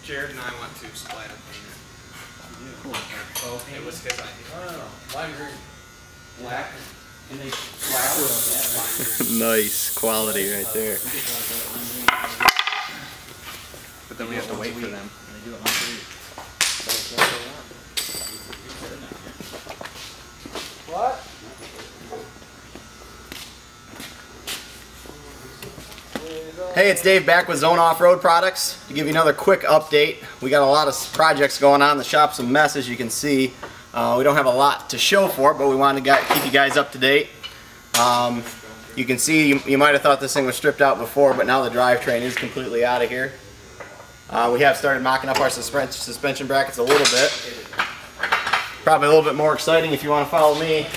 Jared and I want to splatter paint it. Oh, It was his idea. Oh, lime green. Black. And they Nice quality right there. But then we have to wait for them. They do it once a week. What? Hey, it's Dave back with Zone Offroad Products to give you another quick update. We got a lot of projects going on. The shop's a mess, as you can see. We don't have a lot to show for it, but we wanted to keep you guys up to date. You can see, you might have thought this thing was stripped out before, but now the drivetrain is completely out of here. We have started mocking up our suspension brackets a little bit. Probably a little bit more exciting if you want to follow me.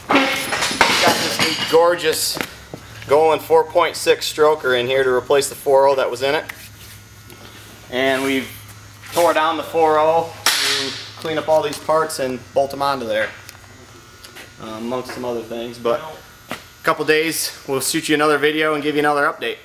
Got this new gorgeous Golen 4.6 stroker in here to replace the 4.0 that was in it. And we've tore down the 4.0 to clean up all these parts and bolt them onto there, amongst some other things. But a couple days we'll shoot you another video and give you another update.